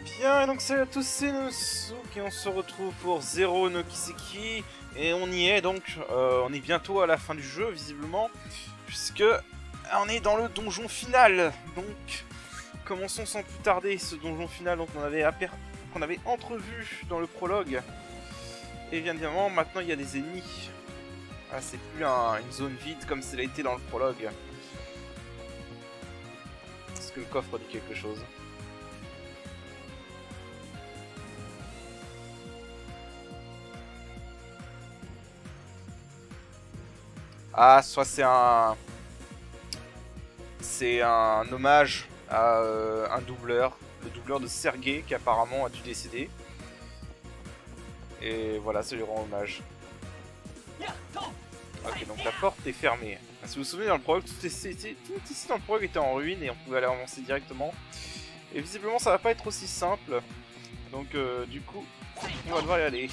Bien, et donc salut à tous, c'est Nozouk et on se retrouve pour Zero no Kiseki. Et on y est donc, on est bientôt à la fin du jeu visiblement, puisque on est dans le donjon final. Donc commençons sans plus tarder ce donjon final qu'on avait entrevu dans le prologue. Et bien évidemment maintenant il y a des ennemis. Ah, c'est plus une zone vide comme ça l'a été dans le prologue. Est-ce que le coffre dit quelque chose? Ah, soit c'est un hommage à un doubleur, le doubleur de Sergei qui apparemment a dû décéder. Et voilà, ça lui rend hommage. Ok, donc la porte est fermée. Si vous vous souvenez, dans le prologue, tout ici dans le prologue était en ruine et on pouvait aller avancer directement. Et visiblement, ça va pas être aussi simple. Donc du coup, on va devoir y aller.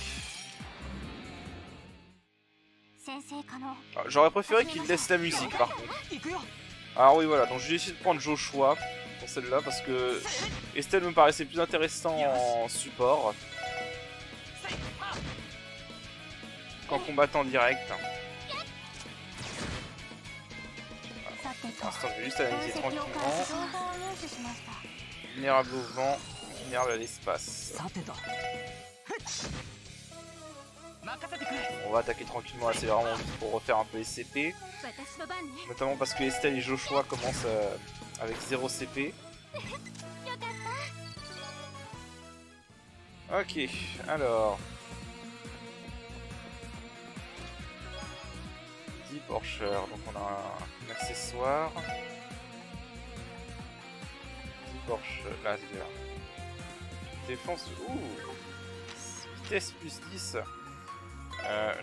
J'aurais préféré qu'il laisse la musique par contre. Alors oui voilà, donc j'ai décidé de prendre Joshua pour celle-là parce que Estelle me paraissait plus intéressant en support qu'en combattant direct. Pour l'instant je vais juste analyser tranquillement. Vulnérable au vent, vulnérable à l'espace. On va attaquer tranquillement là, c'est vraiment juste pour refaire un peu les CP. Notamment parce que Estelle et Joshua commencent avec 0 CP. Ok, alors... 10 porcheurs, donc on a un accessoire. 10 porcheurs, là c'est bien. Défense, ouh, vitesse plus 10.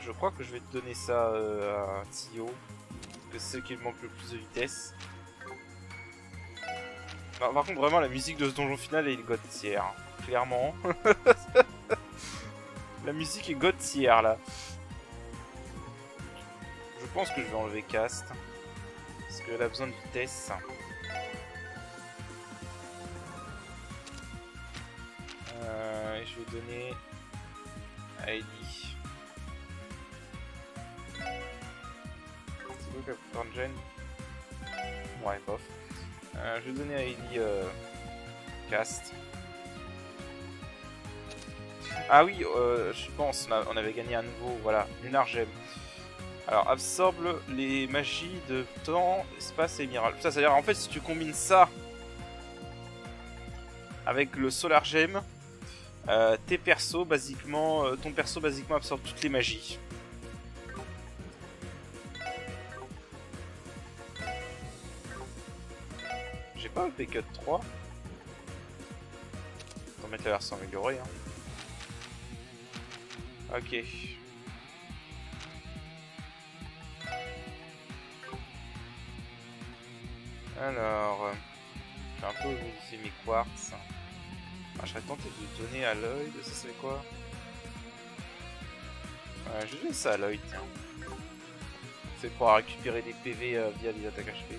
Je crois que je vais te donner ça à Tio, parce que c'est celle qui me manque le plus de vitesse. Non, par contre, vraiment, la musique de ce donjon final est god tier, clairement. La musique est god tier là. Je pense que je vais enlever Cast, parce qu'elle a besoin de vitesse. Et je vais donner à Ellie. Gen. Ouais, bof. Je vais donner à Ellie Cast. Ah oui, je pense, on avait gagné un nouveau, voilà, Lunar Gem. Alors, absorbe les magies de temps, espace et minéral. Ça, c'est-à-dire, en fait, si tu combines ça avec le Solar Gem, tes persos, basiquement, ton perso, basiquement, absorbe toutes les magies. J'ai pas EP Cut 3. On va mettre la version améliorée. Hein. Ok. Alors, j'ai un peu modifié mes quartz. Ah, je serais tenté de donner à Lloyd. Ça c'est quoi? Je vais donner ça à Lloyd. Tiens. C'est pour récupérer des PV via les attaques HP.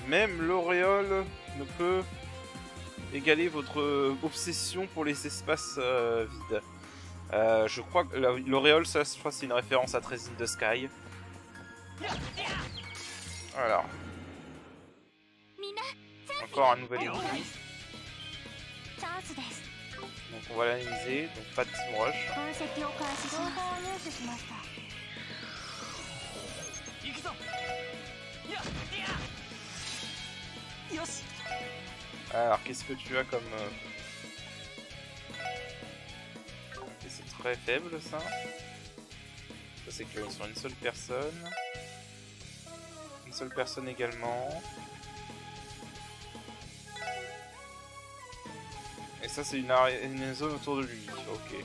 Même l'auréole ne peut égaler votre obsession pour les espaces vides. Je crois que l'auréole, ça, je crois c'est une référence à 13 in the Sky. Voilà. Encore un nouvel ennemi. Donc on va l'analyser, donc pas de team rush. Alors qu'est-ce que tu as comme... Ok, c'est très faible ça. Ça c'est que sur une seule personne. Une seule personne également. Et ça c'est une zone autour de lui, ok.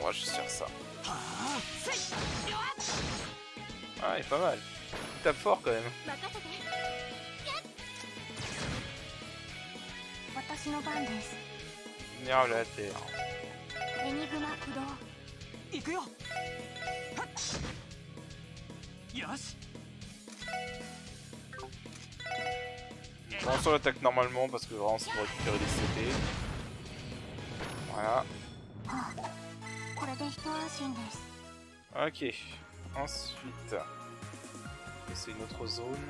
On va juste faire ça. Ah, il est pas mal. Il tape fort quand même. Vulnérable à la terre. Pour l'instant, on attaque normalement parce que vraiment, c'est pour récupérer des CP. Voilà. Ok. Ensuite, c'est une autre zone.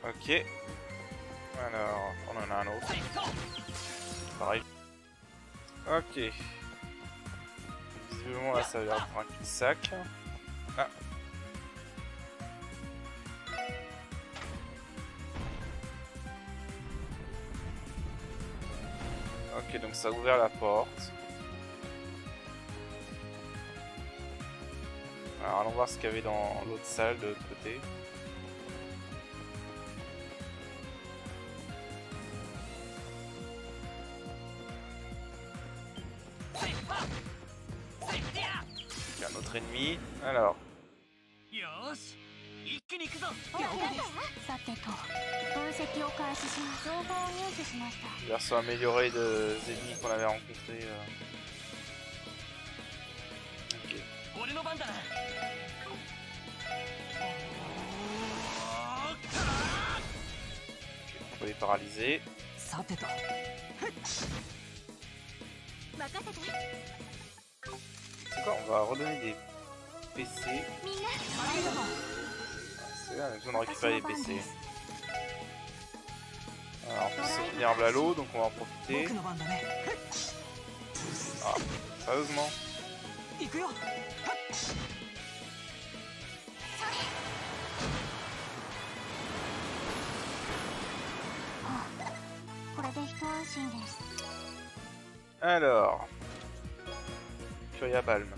Ok. Alors, on en a un autre. Pareil. Ok. Visiblement là ça a l'air d'être un cul-de-sac. Ah. Ok, donc ça a ouvert la porte. Alors allons voir ce qu'il y avait dans l'autre salle de l'autre côté. Un autre ennemi. Alors. Version améliorée de ennemis qu'on avait rencontrés. Ok. On peut les paralyser. C'est quoi? On va redonner des PC. C'est là, on a besoin de récupérer les PC. Alors, en plus, c'est une herbe à l'eau, donc on va en profiter. Ah, sérieusement. Alors, Furia Balm.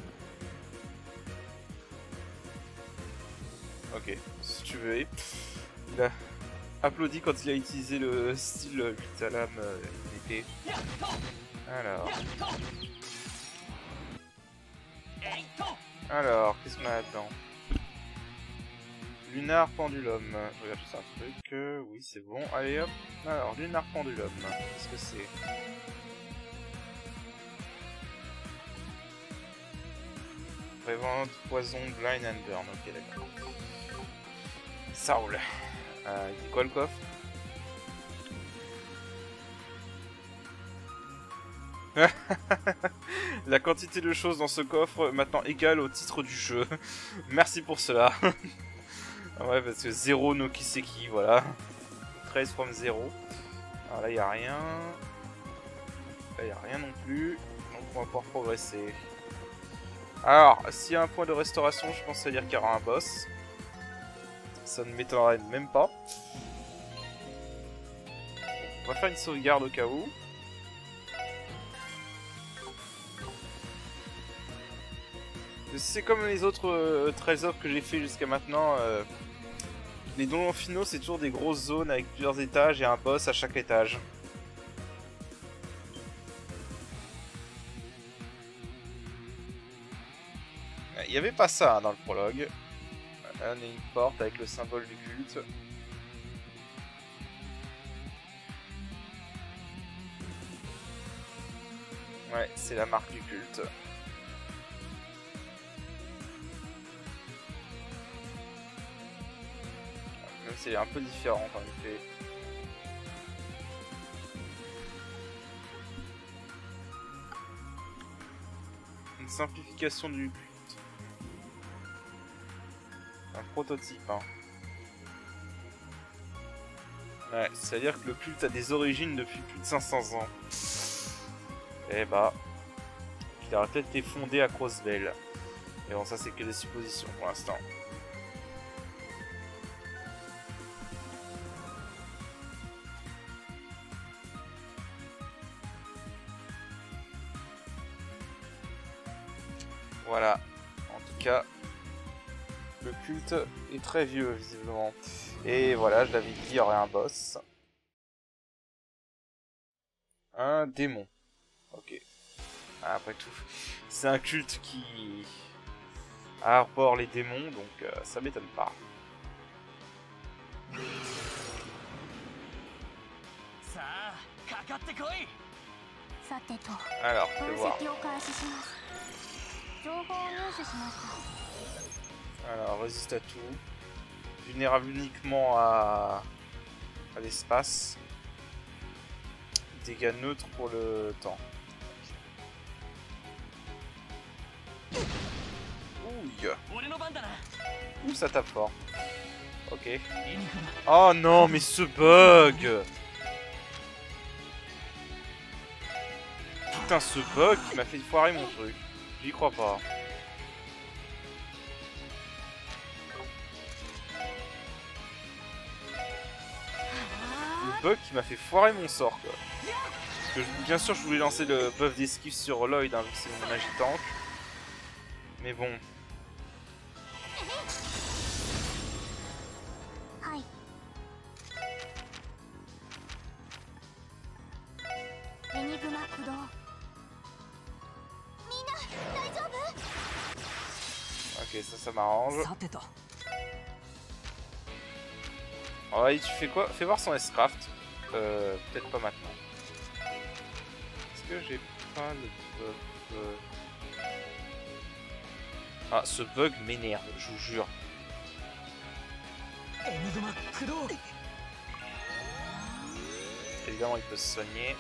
Ok, si tu veux. Il a applaudi quand il a utilisé le style Vitalam épée. Alors, qu'est-ce qu'on a là-dedans? Lunar Pendulum. Regarde, c'est un truc. Oui, c'est bon. Allez hop. Alors, Lunar Pendulum. Qu'est-ce que c'est? Prevent poison, blind and burn. Ok, d'accord. Ça roule. Il dit quoi le coffre? La quantité de choses dans ce coffre maintenant égale au titre du jeu. Merci pour cela. Ouais, parce que 0 no Kiseki, voilà. 13 from 0. Alors là, il n'y a rien. Là, il n'y a rien non plus. Donc, on va pouvoir progresser. Alors, s'il y a un point de restauration, je pense que ça veut dire qu'il y aura un boss. Ça ne m'étonnerait même pas. On va faire une sauvegarde au cas où. C'est comme les autres trésors que j'ai fait jusqu'à maintenant. Les donjons finaux, c'est toujours des grosses zones avec plusieurs étages et un boss à chaque étage. Il n'y avait pas ça hein, dans le prologue. Là, on a une porte avec le symbole du culte. Ouais, c'est la marque du culte. Même si elle est un peu différente en effet. Une simplification du culte. Un prototype, hein. Ouais, c'est-à-dire que le culte a des origines depuis plus de 500 ans. Et bah, il aurait peut-être été fondé à Crossbell. Mais bon, ça c'est que des suppositions pour l'instant. Voilà, en tout cas, le culte est très vieux visiblement. Et voilà, je l'avais dit, il y aurait un boss. Un démon. Ok. Après tout, c'est un culte qui arbore les démons, donc ça m'étonne pas. Alors, fais voir. Alors, résiste à tout. Vulnérable uniquement à l'espace. Dégâts neutres pour le temps. Ouille. Ouh, ça tape fort. Ok. Oh non, mais ce bug! Putain, ce bug qui m'a fait foirer mon truc. J'y crois pas. Le bug qui m'a fait foirer mon sort, quoi. Parce que, bien sûr, je voulais lancer le buff d'esquive sur Lloyd, hein, vu que c'est mon magie tank. Mais bon. Ok, ça m'arrange. Oh, tu fais quoi? Fais voir son S-Craft. Peut-être pas maintenant. Est-ce que j'ai pas le buff Ah, ce bug m'énerve, je vous jure. Évidemment, il peut se soigner.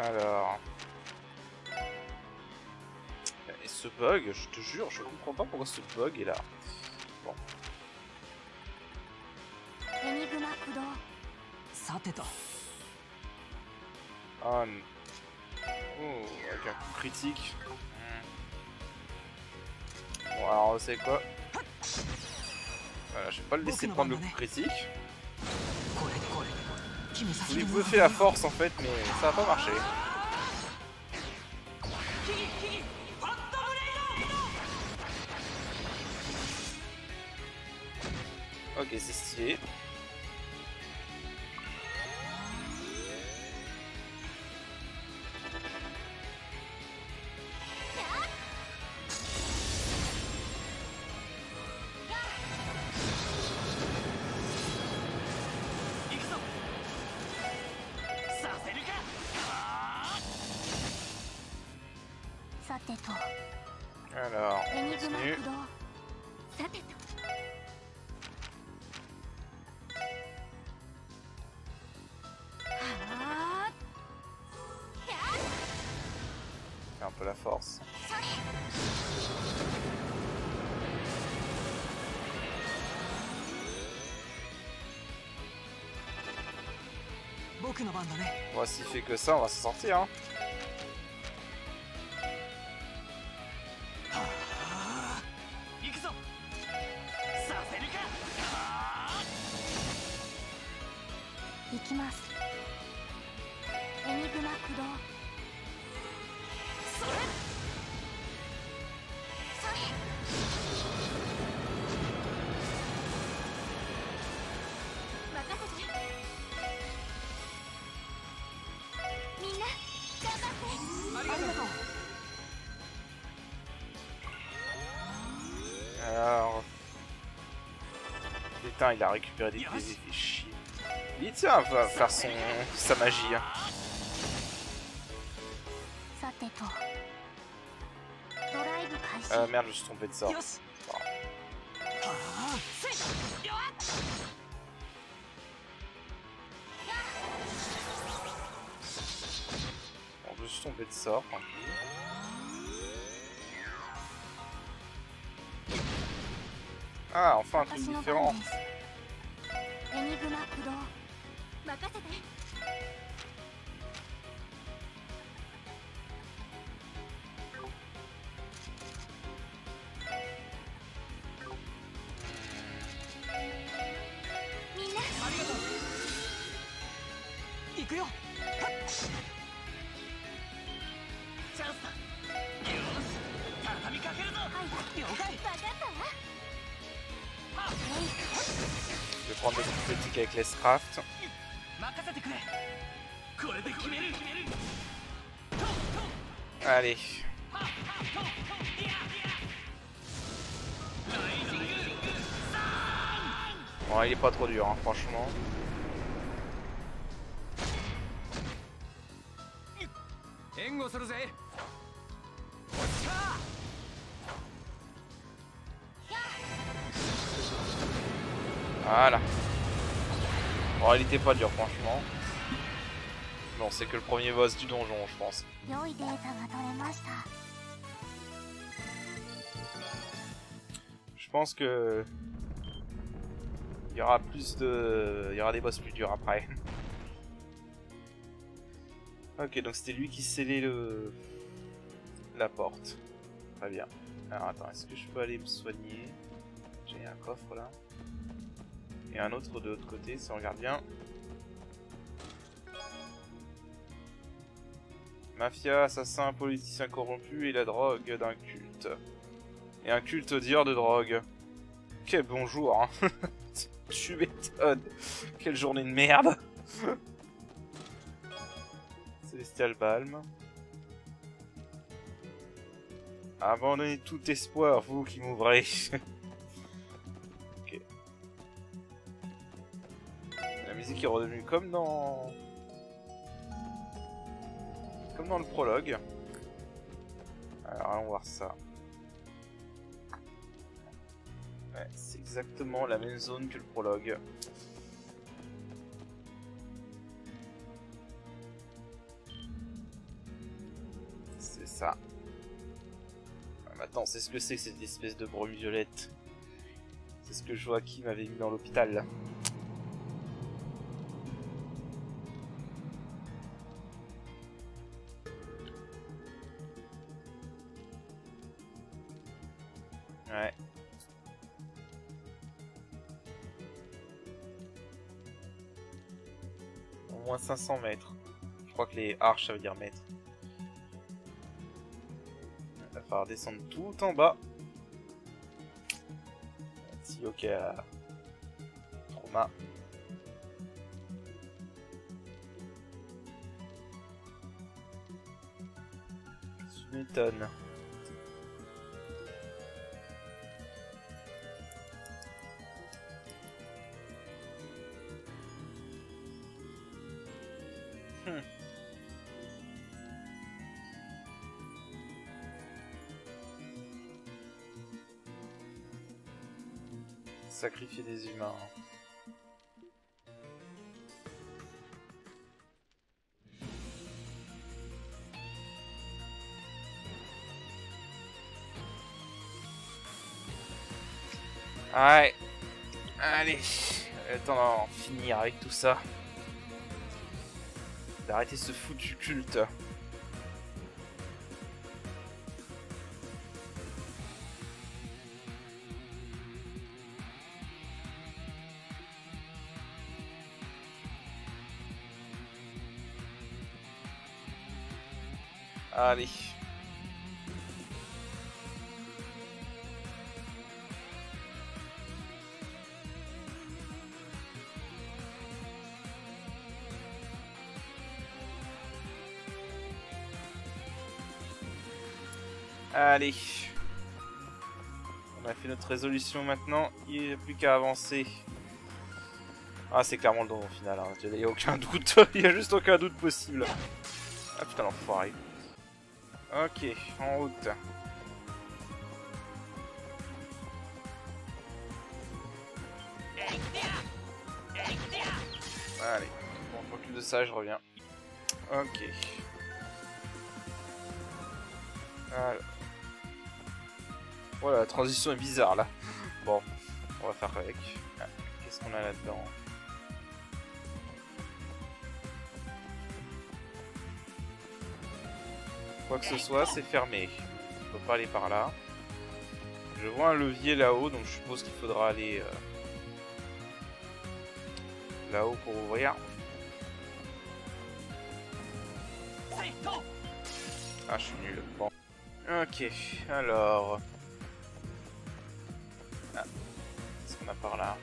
Alors... Et ce bug, je te jure, je comprends pas pourquoi ce bug est là. Bon. Ah, oh, avec un coup critique. Bon, alors, c'est quoi? Voilà, je vais pas le laisser prendre le coup critique. Je voulais buffer la force en fait, mais ça va pas marcher. Ok, c'est stylé. Alors, on continue. C'est un peu la force. Bon, s'il fait que ça, on va s'en sortir. Hein. Alors... Putain, il a récupéré des effets chiés. Il tiens, va faire sa magie. Hein. Merde, je suis tombé de ça. Bon, je suis tombé de ça, tranquille. Ah, enfin un truc différent. Je vais prendre des critiques avec les Scraft. Allez. Bon, il est pas trop dur, hein, franchement. Voilà. Bon, il était pas dur, franchement. Bon, c'est que le premier boss du donjon, je pense. Je pense que il y aura plus de... Il y aura des boss plus durs après. Ok, donc c'était lui qui scellait la porte. Très bien. Alors attends, est-ce que je peux aller me soigner? J'ai un coffre là. Et un autre de l'autre côté, si on regarde bien. Mafia, assassin, politicien corrompu et la drogue d'un culte. Et un culte dealer de drogue. Quel bonjour, hein. Tu m'étonnes. Quelle journée de merde. Célestial Balm. Abandonnez tout espoir, vous qui m'ouvrez. Ok. La musique est redevenue comme dans le prologue. Alors allons voir ça. Ouais, c'est exactement la même zone que le prologue. C'est ça. Attends, c'est ce que c'est que cette espèce de brume violette. C'est ce que Joachim m'avait mis dans l'hôpital. Ouais. Au moins 500 mètres. Je crois que les arches, ça veut dire mètres. Il va falloir descendre tout en bas. Si, ok. Trauma. Tu m'étonnes. Sacrifier des humains. Ouais. Allez. Le temps d'en finir avec tout ça. D'arrêter ce foutu culte. Allez. Allez. On a fait notre résolution maintenant. Il n'y a plus qu'à avancer. Ah, c'est clairement le donjon final. Hein. Il n'y a aucun doute. Il n'y a juste aucun doute possible. Ah putain, l'enfoiré. Ok, en route. Allez, bon, je m'occupe de ça, je reviens. Ok. Voilà. Voilà, la transition est bizarre là. Bon, on va faire avec. Ah, qu'est-ce qu'on a là-dedans? Quoi que ce soit, c'est fermé. On peut pas aller par là. Je vois un levier là-haut, donc je suppose qu'il faudra aller là-haut pour ouvrir. Ah, je suis nul. Bon. Ok, alors... Ah, qu'est-ce qu'on a par là?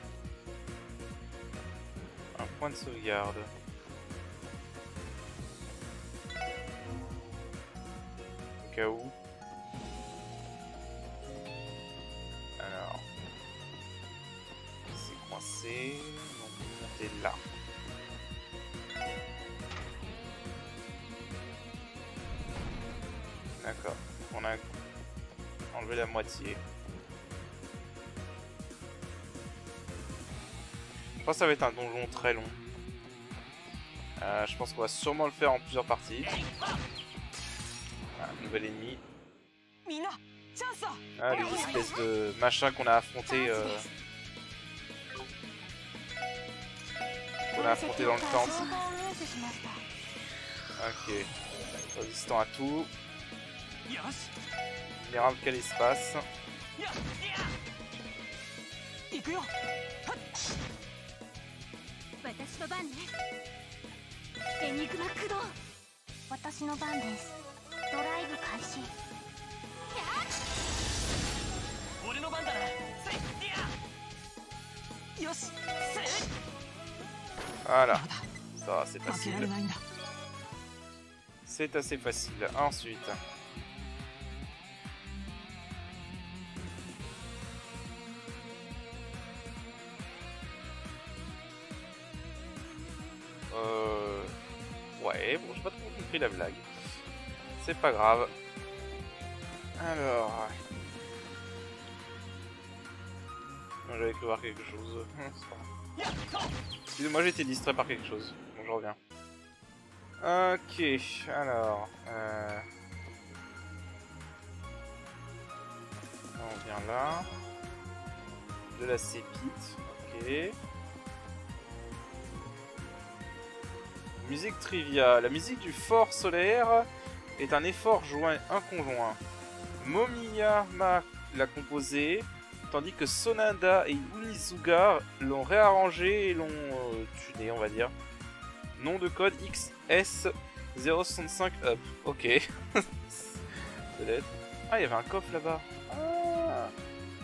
Un point de sauvegarde. Au cas où. Alors... C'est coincé... Donc, monter là. D'accord. On a enlevé la moitié. Je pense que ça va être un donjon très long. Je pense qu'on va sûrement le faire en plusieurs parties. Ah, nouvel ennemi. Ah, les espèces de machins qu'on a affronté. Qu'on a affronté dans le temple. Ok. Résistant à tout. Vulnérable quel espace. Voilà. Ça, c'est facile. C'est assez facile. Ensuite. Ouais, bon, j'ai pas trop compris la blague. C'est pas grave. Alors... J'avais cru voir quelque chose. Excusez-moi, j'ai été distrait par quelque chose. Bon, je reviens. Ok, alors... On vient là. De la sépite, ok. Musique trivia. La musique du fort solaire est un effort inconjoint. Momiyama l'a composé, tandis que Sonada et Unizuga l'ont réarrangé et l'ont tuné, on va dire. Nom de code XS065 up. Ok. Peut-être. Ah, il y avait un coffre là-bas. Ah.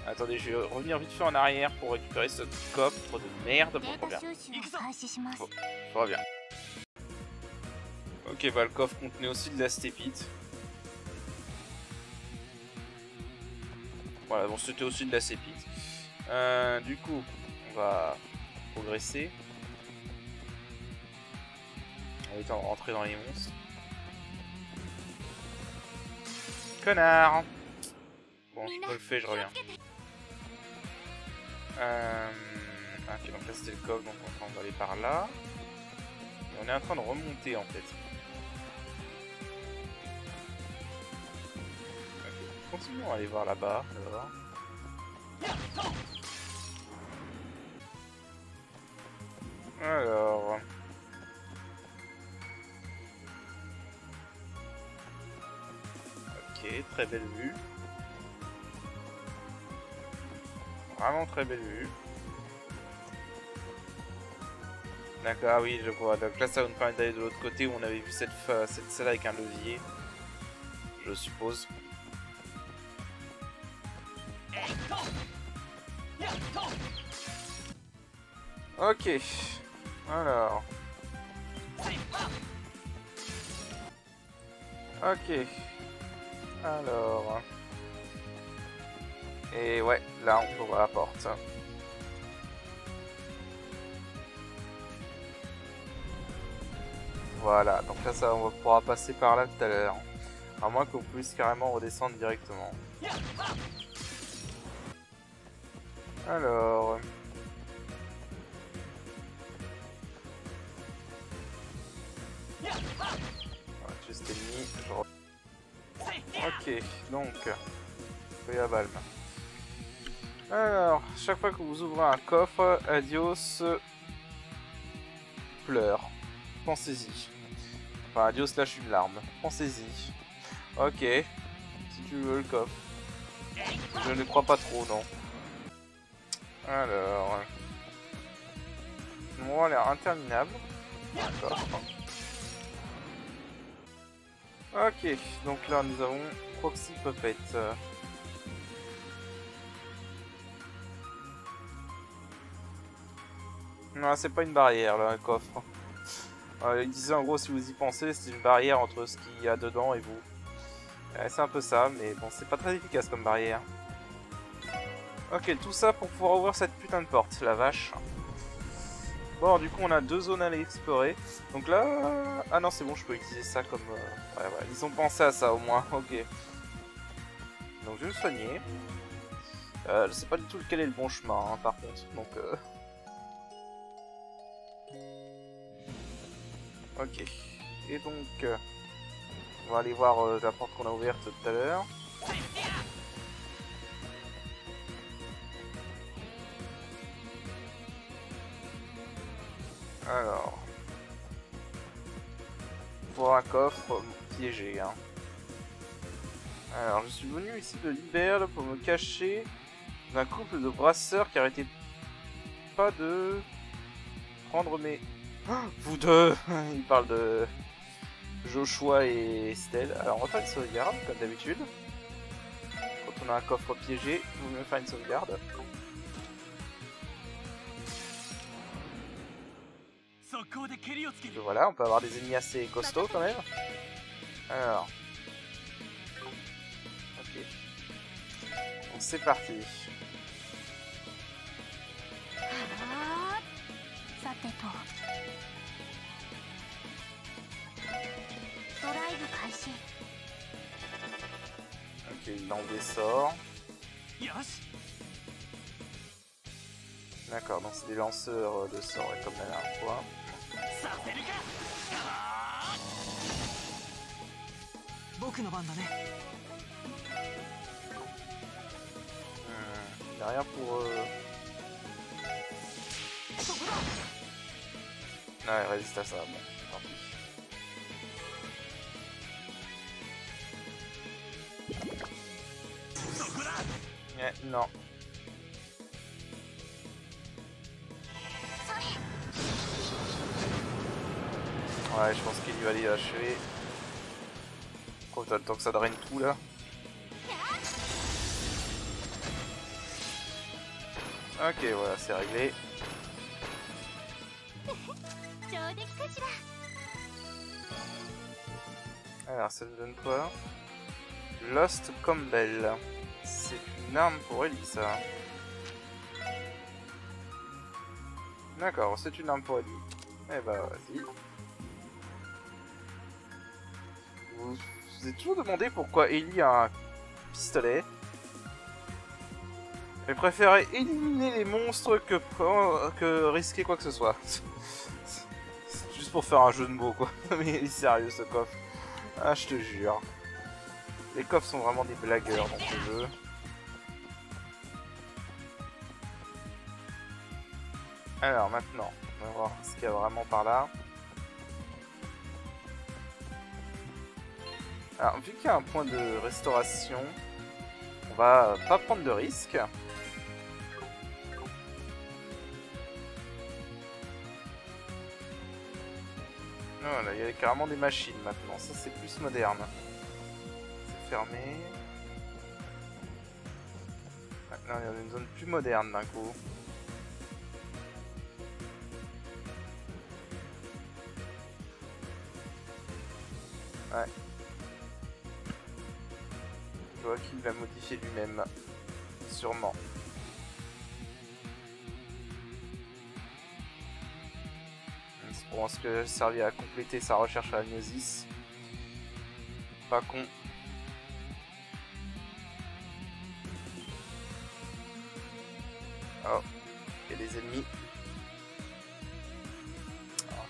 Attendez, je vais revenir vite fait en arrière pour récupérer ce coffre de merde. Bon, je reviens. Bon, je reviens. Ok, bah le coffre contenait aussi de la stépite. Voilà, bon, c'était aussi de la sépite. Du coup, on va progresser. On va rentrer dans les monstres. Connard! Bon, je le fais, je reviens. Ok, donc là c'était le coffre, donc on va aller par là. Et on est en train de remonter en fait. Continuons à aller voir là-bas. Alors... Ok, très belle vue. Vraiment très belle vue. D'accord, oui, je vois. Donc là, ça va nous permettre d'aller de l'autre côté où on avait vu cette salle avec un levier. Je suppose. Ok. Alors. Ok. Alors. Et ouais, là on ouvre la porte. Voilà, donc là ça on pourra passer par là tout à l'heure. À moins qu'on puisse carrément redescendre directement. Alors... Juste ennemi, ok, donc... Balm. Alors, chaque fois que vous ouvrez un coffre, Adios pleure. Pensez-y. Enfin, Adios lâche une larme. Pensez-y. Ok. Si tu veux le coffre. Je ne crois pas trop, non. Alors... Le moment a l'air interminable. D'accord. Ok, donc là nous avons Proxy Puppet. Non, c'est pas une barrière là, un coffre. Il disait en gros, si vous y pensez, c'est une barrière entre ce qu'il y a dedans et vous. C'est un peu ça, mais bon, c'est pas très efficace comme barrière. Ok, tout ça pour pouvoir ouvrir cette putain de porte, la vache. Bon, du coup, on a 2 zones à aller explorer. Donc là... Ah non, c'est bon, je peux utiliser ça comme... Ouais, ils ont pensé à ça au moins, ok. Donc je vais me soigner. Je sais pas du tout lequel est le bon chemin, hein, par contre. Donc... Ok. Et donc... on va aller voir la porte qu'on a ouverte tout à l'heure. Alors... Pour un coffre piégé, hein. Alors, je suis venu ici de Liberle pour me cacher d'un couple de brasseurs qui arrêtait pas de prendre mes... Oh, vous deux. Il parle de Joshua et Estelle. Alors, on va faire une sauvegarde, comme d'habitude. Quand on a un coffre piégé, il vaut mieux faire une sauvegarde. Et voilà, on peut avoir des ennemis assez costauds quand même. Alors... Ok. Donc c'est parti. Ok, il lance des sorts. D'accord, donc c'est des lanceurs de sorts comme la dernière fois. Il n'y a rien pour... Ah, il résiste à ça, bon, tant pis. Non. Ouais, je pense qu'il va aller achever. Oh, t'as le temps que ça draine tout là. Ok, voilà, c'est réglé. Alors, ça nous donne quoi? Lost Campbell. C'est une arme pour Ellie, ça. D'accord, c'est une arme pour Ellie. Eh bah, vas-y. Vous vous êtes toujours demandé pourquoi Ellie a un pistolet. Elle préférait éliminer les monstres que risquer quoi que ce soit. C'est juste pour faire un jeu de mots, quoi. Mais il est sérieux, ce coffre. Ah, je te jure. Les coffres sont vraiment des blagueurs dans ce jeu. Alors, maintenant, on va voir ce qu'il y a vraiment par là. Alors, vu qu'il y a un point de restauration, on va pas prendre de risque. Voilà, il y a carrément des machines maintenant, ça c'est plus moderne. C'est fermé. Là, il y a une zone plus moderne d'un coup. Ouais. Je vois qu'il va modifier lui-même. Sûrement. C'est pour ce que servi à compléter sa recherche à la gnosis. Pas con. Oh, il y a des ennemis.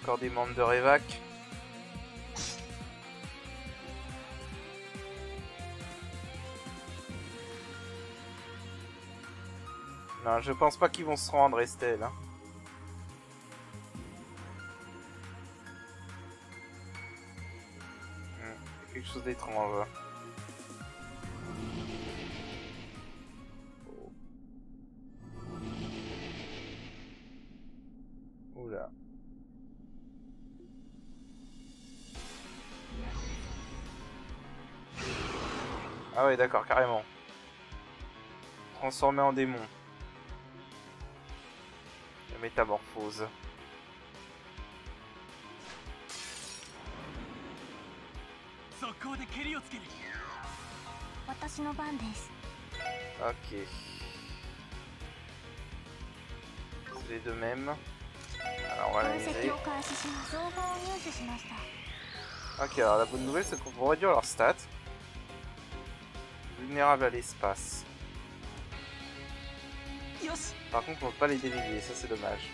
Encore des membres de Revac. Non, je pense pas qu'ils vont se rendre, Estelle. Hein. Quelque chose d'étrange. Oh. Oula. Ah ouais, d'accord, carrément. Transformé en démon. La métamorphose. 速攻で蹴りをつける。私の番です。 Ok. C'est les deux mêmes. Alors on va l'analyser. Ok, alors la bonne nouvelle c'est qu'on peut réduire leurs stats. Vulnérable à l'espace. Par contre on peut pas les dévier, ça c'est dommage.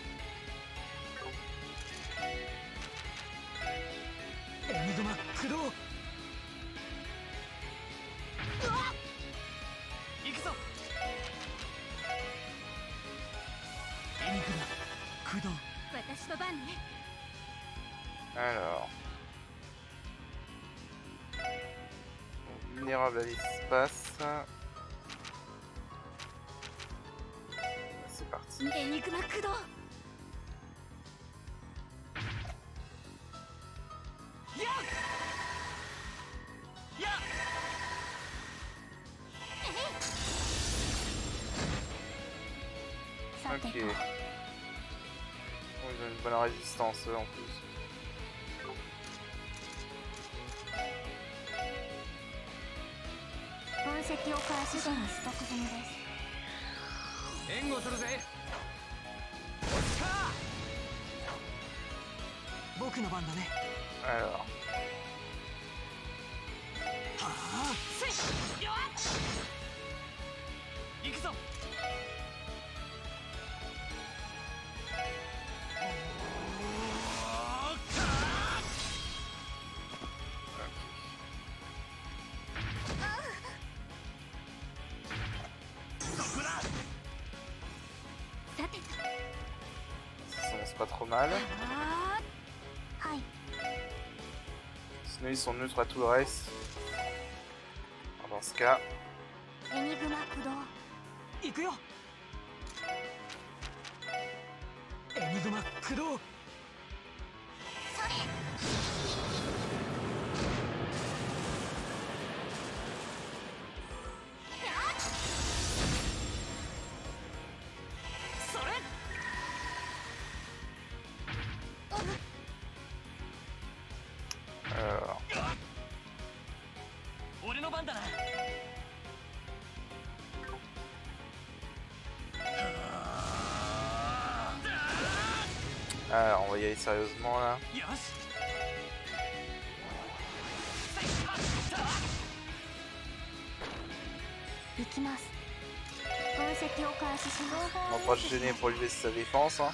Alors. Vulnérable à l'espace. C'est parti. Ok. Oh, ils ont une bonne résistance en plus. Alors. Ça commence pas trop mal. Sinon ils sont neutres à tout le reste. Alors, dans ce cas. Alors, on va y aller sérieusement là. On va pas se gêner pour lui laisser sa défense. Hein.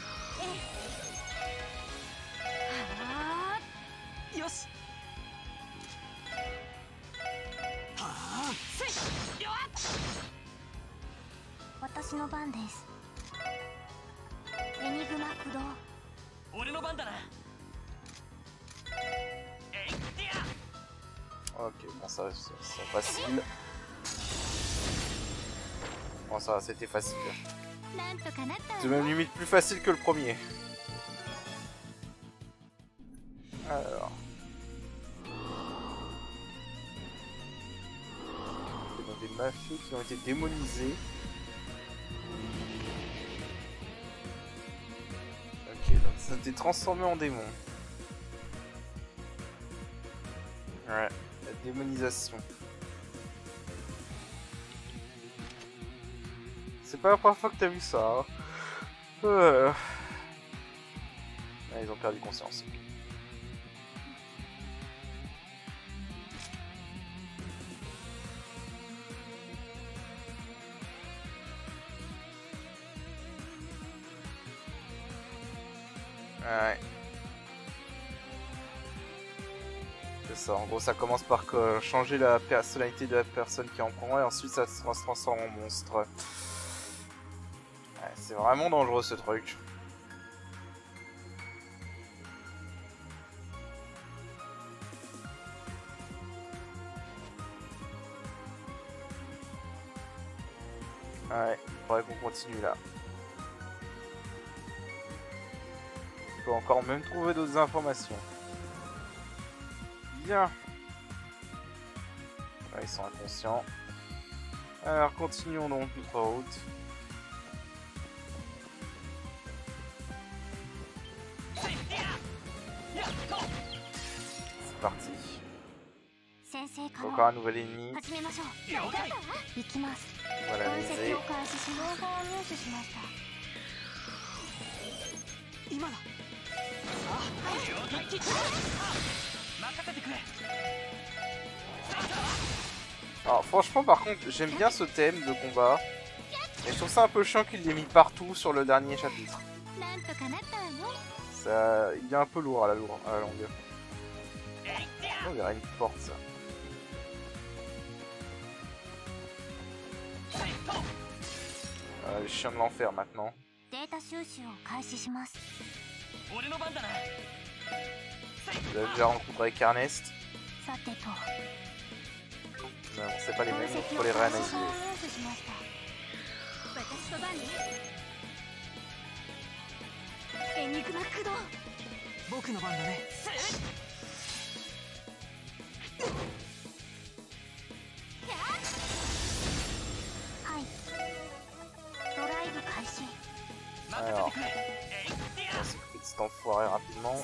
Ok, bon ça c'est facile. Bon ça c'était facile. C'est même limite plus facile que le premier. Alors. On a des mafieux qui ont été démonisés. Ok, donc ça a été transformé en démon. Ouais, la démonisation. C'est pas la première fois que t'as vu ça. Hein. Ah, ils ont perdu conscience. Ouais. C'est ça, en gros ça commence par changer la personnalité de la personne qui en prend et ensuite ça se transforme en monstre. Ouais, c'est vraiment dangereux ce truc. Ouais, faudrait qu'on continue là. On peut encore même trouver d'autres informations. Bien. Ouais, ils sont inconscients. Alors continuons donc notre route. C'est parti. Encore un nouvel ennemi. Voilà les ailes. Alors franchement par contre j'aime bien ce thème de combat. Et je trouve ça un peu chiant qu'il l'ait mis partout sur le dernier chapitre. Ça, il est un peu lourd à la longueur. On dirait une porte ça. Les chiens de l'enfer maintenant. Vous avez déjà rencontré Carnest. Non, c'est pas les mêmes pour les réanalyser. Alors, on s'occupe de cet enfoiré rapidement.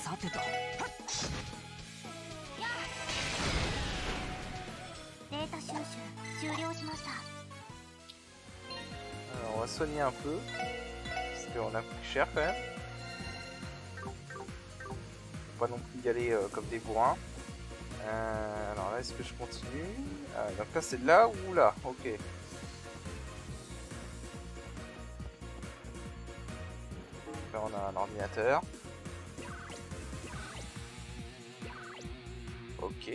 Alors, on va soigner un peu, parce qu'on a pris cher quand même. Faut pas non plus y aller comme des bourrins. Alors là, est-ce que je continue? Donc là, c'est là ou là? Ok. Là, on a un ordinateur. Ok.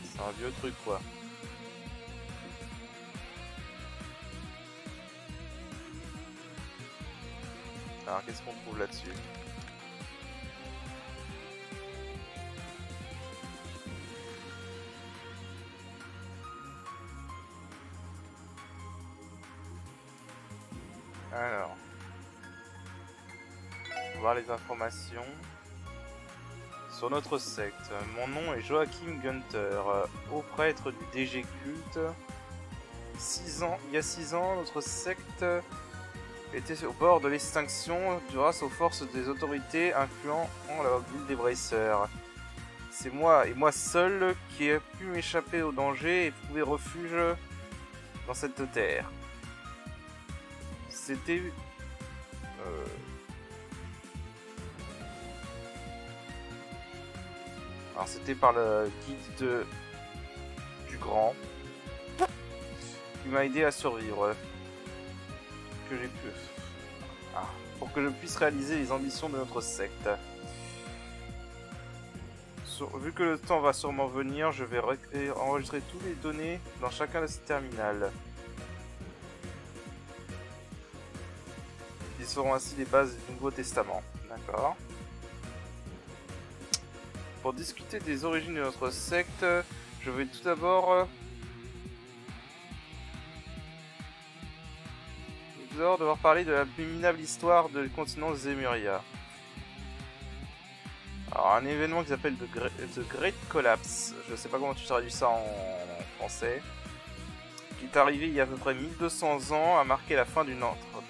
C'est un vieux truc quoi. Alors qu'est-ce qu'on trouve là-dessus? Alors, on va voir les informations sur notre secte. Mon nom est Joachim Gunther, haut prêtre du DG Culte. Il y a 6 ans, notre secte était au bord de l'extinction grâce aux forces des autorités incluant la ville des Bracers. C'est moi et moi seul qui ai pu m'échapper au danger et trouver refuge dans cette terre. C'était alors c'était par le guide du grand qui m'a aidé à survivre. Que j'ai pu pour que je puisse réaliser les ambitions de notre secte. Vu que le temps va sûrement venir, je vais enregistrer toutes les données dans chacun de ces terminals. Ils seront ainsi les bases du Nouveau Testament. D'accord. Pour discuter des origines de notre secte, je vais tout d'abord devoir parler de la minable histoire du continent Zemuria. Alors, un événement qui s'appelle The Great Collapse, je sais pas comment tu traduis ça en français, qui est arrivé il y a à peu près 1200 ans, a marqué la fin d'une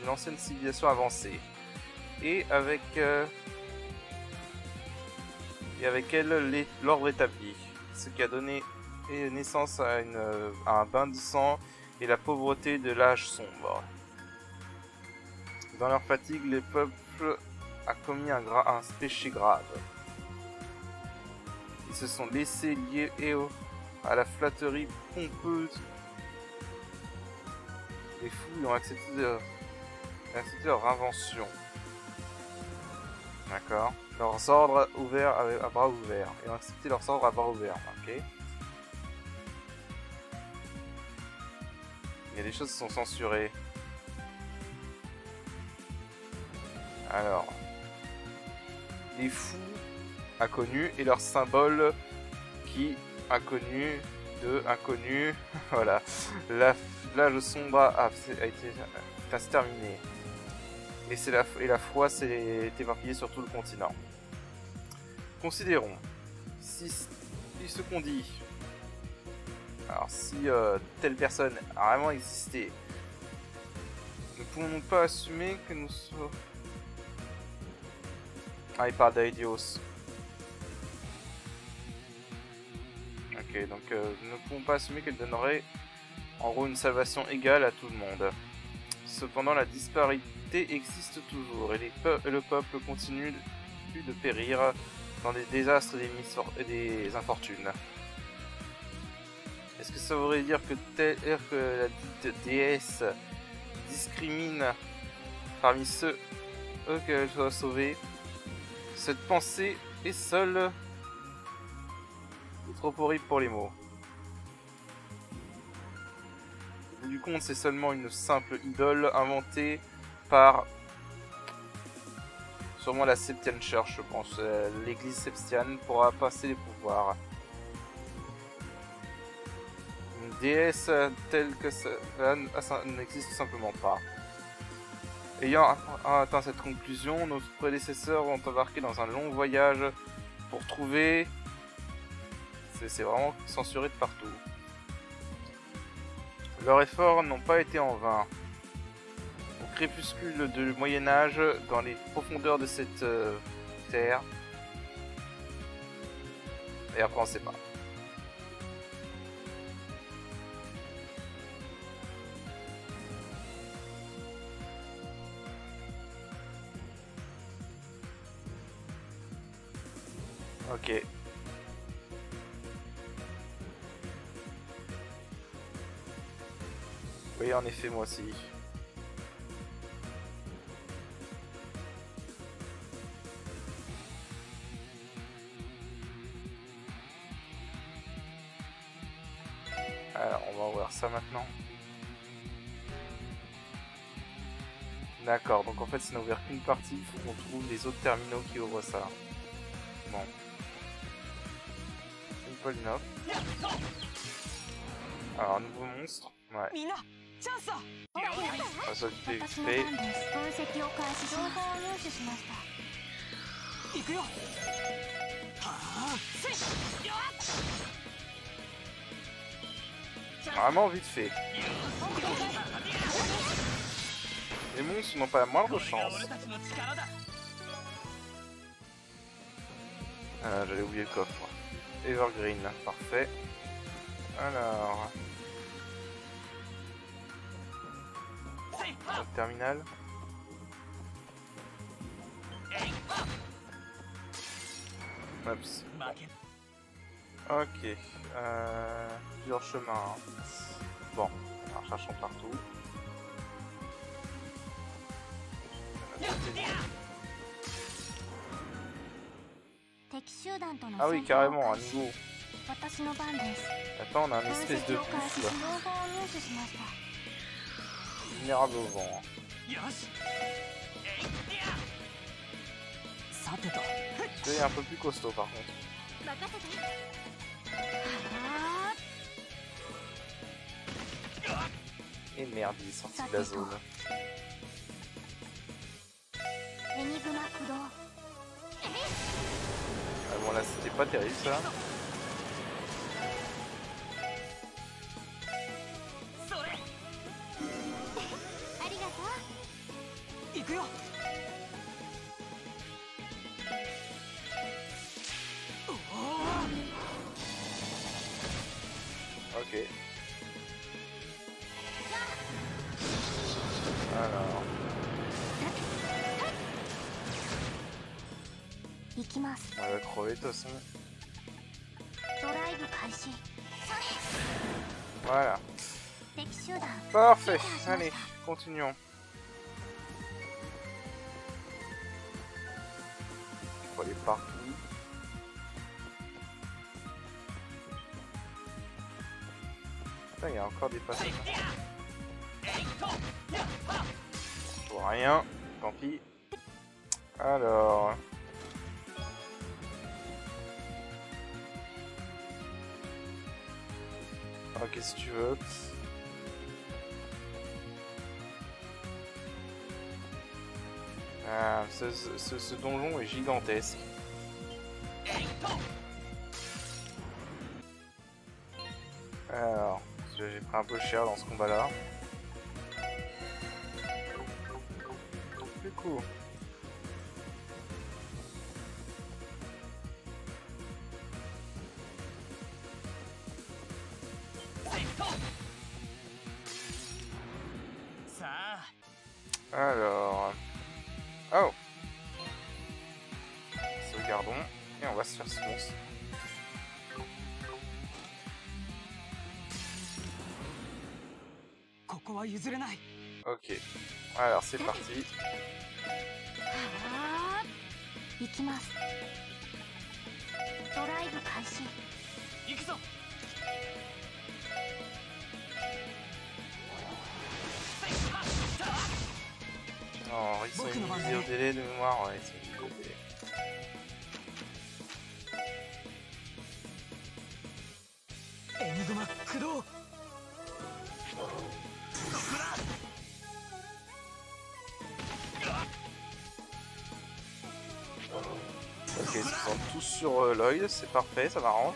ancienne civilisation avancée. Et avec elle l'ordre établi, ce qui a donné naissance à un bain de sang et la pauvreté de l'âge sombre. Dans leur fatigue, les peuples a commis un péché grave. Ils se sont laissés lier à la flatterie pompeuse. Les fous ont accepté leur invention. D'accord. Leurs ordres ouverts à bras ouverts. Ils ont accepté leurs ordres à bras ouverts. Ok. Il y a des choses qui sont censurées. Alors, les fous inconnus et leur symbole qui inconnu de inconnu. Voilà, l'âge sombre a été terminé. Et la foi s'est éparpillée sur tout le continent. Considérons, si ce qu'on dit, alors si telle personne a vraiment existé, ne pouvons-nous pas assumer que nous sommes... Ah, il parle d'Aidios. Ok, donc nous ne pouvons pas assumer qu'elle donnerait en gros une salvation égale à tout le monde. Cependant, la disparité existe toujours et le peuple continue de périr dans des désastres et des infortunes. Est-ce que ça voudrait dire que la dite déesse discrimine parmi ceux qu'elle soit sauvée? Cette pensée est seule trop horrible pour les mots. Au bout du compte, c'est seulement une simple idole inventée par sûrement la Septième Church, je pense. L'église septiane pourra passer les pouvoirs. Une déesse telle que ça n'existe simplement pas. Ayant atteint cette conclusion, nos prédécesseurs ont embarqué dans un long voyage pour trouver... C'est vraiment censuré de partout. Leurs efforts n'ont pas été en vain. Au crépuscule du Moyen-Âge, dans les profondeurs de cette terre... Et après on sait pas. Ok. Oui, en effet, moi aussi. Alors, on va ouvrir ça maintenant. D'accord, donc en fait, ça n'a ouvert qu'une partie. Il faut qu'on trouve les autres terminaux qui ouvrent ça. Bon. Une polynope. Alors, un nouveau monstre. Ouais. On va s'occuper vite fait. Vraiment vite fait. Les monstres n'ont pas la moindre chance. J'allais oublier le coffre. Evergreen, parfait. Alors... le terminal. Oups. Ok. Plusieurs chemins. Hein. Bon, alors cherchons partout. Ah oui, carrément, un niveau. Attends, on a un espèce de buffle. Vulnérable au vent. C'est un peu plus costaud par contre. Et merde, il est sorti de la zone. Ah bon là c'était pas terrible ça. Ok. Alors. On va crever de toute façon. Voilà. Parfait. Allez, continuons. Il faut aller partout. Attends, il y a encore des passages. Pour rien, tant pis. Alors... oh, qu'est-ce que tu veux? Ce donjon est gigantesque. Alors, j'ai pris un peu cher dans ce combat-là. Du coup. Alors... Oh! Sauvegardons, et on va se faire ce monstre. Ok, alors c'est parti. 行きます。ドライブ開始。行くぞ。 Oh, ils sont utilisés au délai de mémoire, ouais, ils sont utilisés au délai. Ok, ils sont tous sur Lloyd, c'est parfait, ça m'arrange.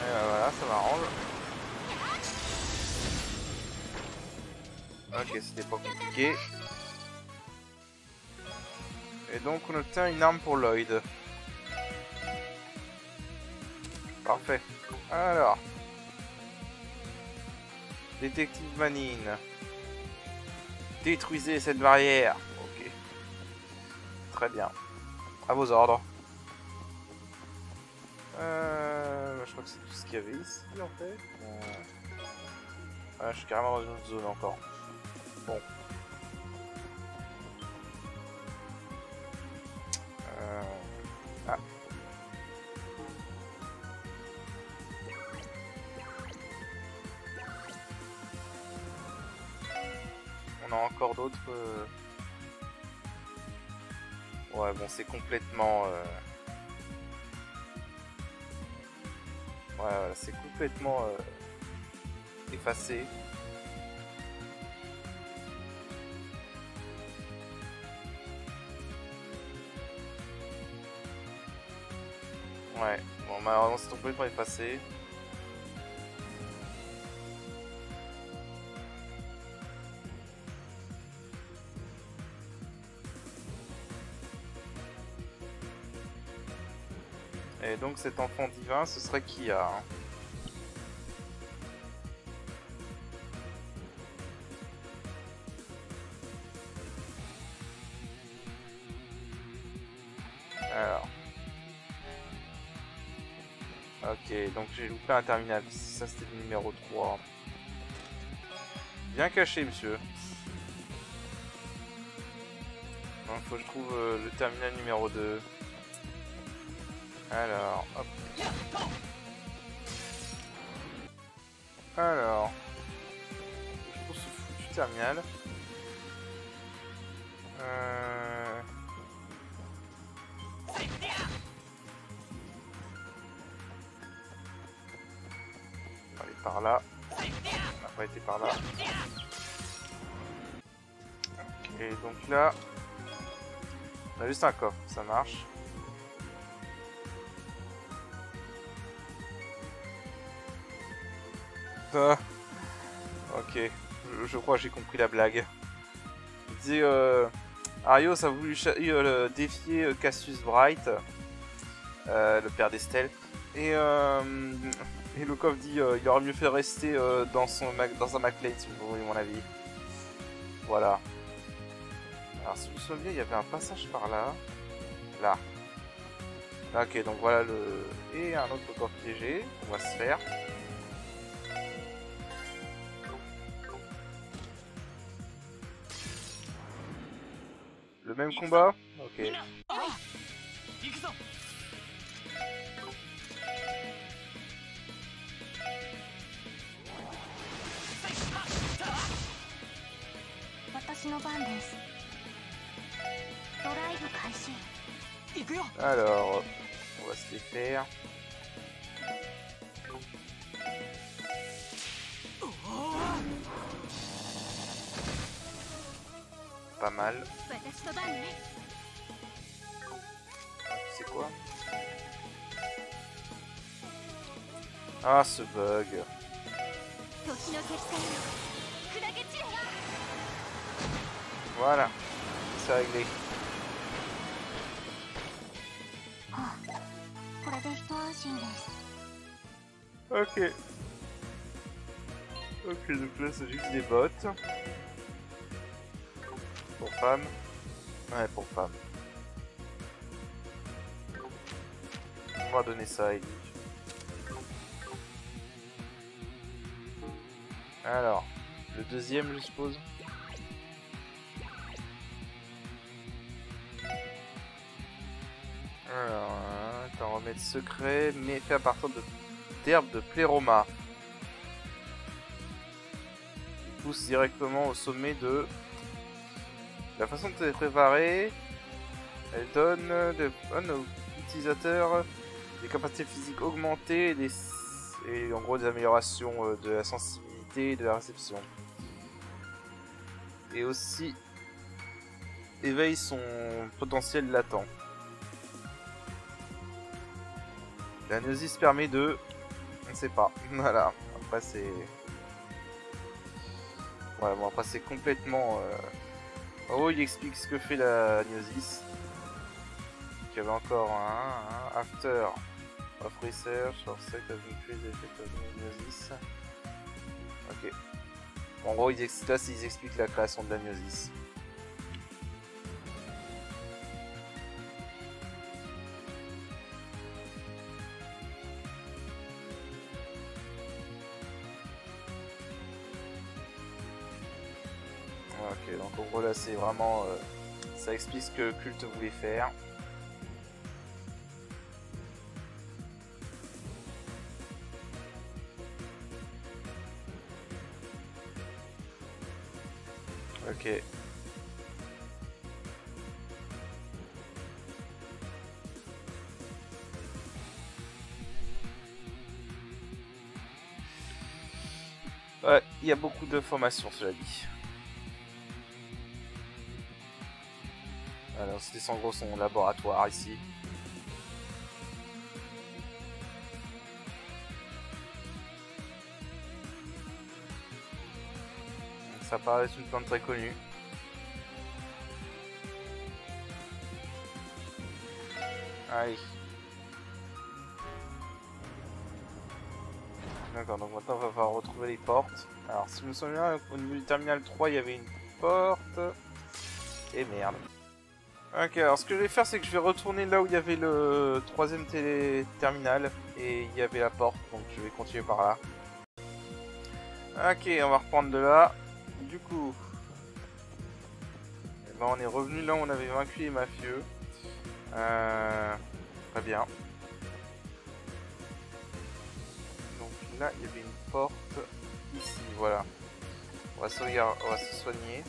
Voilà, ça m'arrange. Ok, c'était pas compliqué. Et donc on obtient une arme pour Lloyd. Parfait. Alors. Détective Manine. Détruisez cette barrière. Ok. Très bien. À vos ordres. Je crois que c'est tout ce qu'il y avait ici en fait. Je suis carrément dans une autre zone encore. Bon. Ah. On a encore d'autres. Ouais, bon, c'est complètement. Ouais, voilà, c'est complètement effacé. Ouais, bon, malheureusement, c'est complètement effacé. Et donc cet enfant divin, ce serait Kia. Hein. Alors. Ok, donc j'ai loupé un terminal. Ça c'était le numéro 3. Bien caché, monsieur. Donc faut que je trouve le terminal numéro 2. Alors, hop. Alors, je trouve ce foutu terminal. On va aller par là. On n'a pas été par là. Ok, donc là, on a juste un coffre, ça marche. Ah. Ok, je crois que j'ai compris la blague. Il disait Arios a voulu défier Cassius Bright, le père d'Estelle, et le coffre dit il aurait mieux fait rester dans un McLean si vous voulez mon avis. Voilà. Alors si vous vous souvenez, il y avait un passage par là. Là. Ok, donc voilà le... Et un autre coffre piégé, on va se faire. Le même combat? Ok. Alors, on va va se les faire. Pas mal. C'est quoi? Ah, ce bug. Voilà, c'est réglé. Ok. Ok, donc là c'est juste des bottes. Pour femmes. Ouais, pour femmes. On va donner ça à Ellie. Alors, le deuxième, je suppose. Alors, un remède secret, mais fait à partir d'herbes de pléroma. Il pousse directement au sommet de... La façon de les préparer, elle donne aux utilisateurs des capacités physiques augmentées et en gros des améliorations de la sensibilité et de la réception. Et aussi éveille son potentiel latent. La gnosis permet de... On ne sait pas. Voilà. Après c'est... Ouais, bon après c'est complètement... Oh, il explique ce que fait la gnosis. Il y avait encore un after of research or set of increased effect of gnosis. Ok. En gros, là, ils expliquent la création de la gnosis. Ok, donc en gros là c'est vraiment... ça explique ce que Culte voulait faire. Ok. Ouais, il y a beaucoup d'informations, cela dit. Alors, c'était en gros son laboratoire ici. Donc, ça paraît être une plante très connue. Allez. D'accord, donc maintenant on va falloir retrouver les portes. Alors, si je me souviens, au niveau du terminal 3, il y avait une porte. Et merde. Ok, alors ce que je vais faire, c'est que je vais retourner là où il y avait le troisième terminal et il y avait la porte, donc je vais continuer par là. Ok, on va reprendre de là. Du coup, eh ben, on est revenu là où on avait vaincu les mafieux. Très bien. Donc là, il y avait une porte ici, voilà. On va se soigner.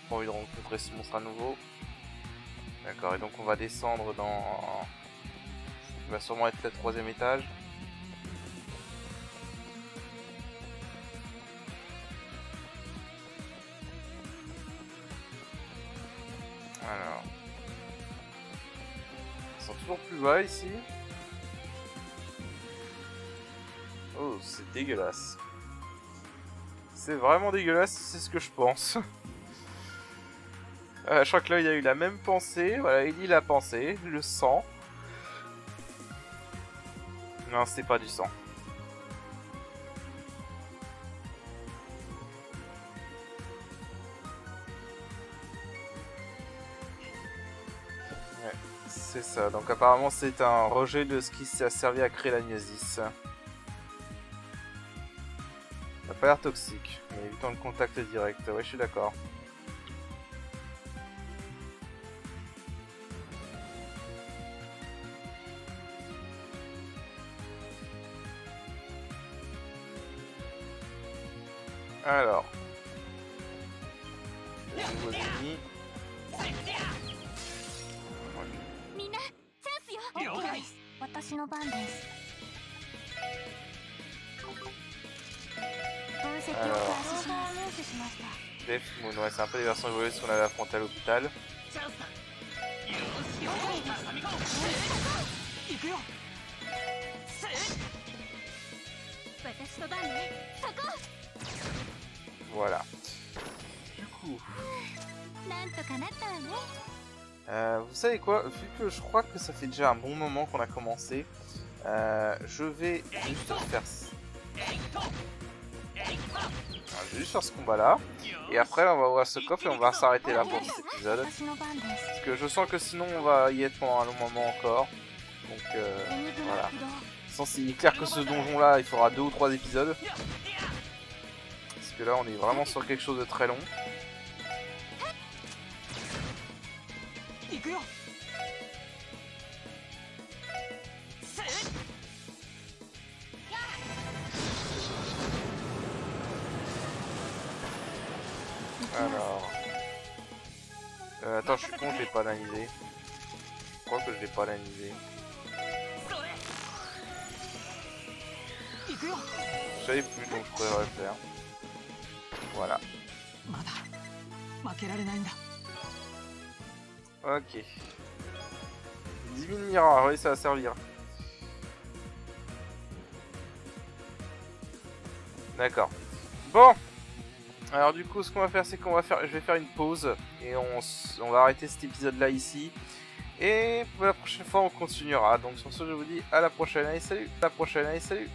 Pas envie de rencontrer ce monstre à nouveau. D'accord, et donc on va descendre dans... Il va sûrement être le troisième étage. Alors... Ils sont toujours plus bas ici. Oh, c'est dégueulasse. C'est vraiment dégueulasse, c'est ce que je pense. Je crois que là il y a eu la même pensée, voilà, Ellie l'a pensé, le sang. Non, c'est pas du sang. Ouais, c'est ça, donc apparemment c'est un rejet de ce qui a servi à créer la gnosis. Ça n'a pas l'air toxique, mais évitant le contact direct, ouais je suis d'accord. Alors, les nouveaux ennemis. 私の番です。分析を開始します。入手しました。Death Moon, ouais, c'est un peu les versions évoluées de ce qu'on avait affronté à l'hôpital. チャンスだ。よしよし、神が行くよ。私の番ね。そこ。 Voilà. Du coup, なんとかなったわね。vous savez quoi, vu que je crois que ça fait déjà un bon moment qu'on a commencé, je vais juste faire ce combat là, et après on va ouvrir ce coffre et on va s'arrêter là pour cet épisode, parce que je sens que sinon on va y être pendant un long moment encore, donc voilà. Il est clair que ce donjon là il faudra 2 ou 3 épisodes, parce que là on est vraiment sur quelque chose de très long. Alors... attends, je suis con, je l'ai pas analysé. Je crois que je l'ai pas analysé. Je savais plus, donc je pourrais le faire. Voilà. Ok. 10 000 miroirs, oui, ça va servir. D'accord. Bon. Alors du coup, ce qu'on va faire, c'est je vais faire une pause et on va arrêter cet épisode-là ici. Et pour la prochaine fois, on continuera. Donc sur ce, je vous dis à la prochaine. Allez, salut. À la prochaine. Allez, salut.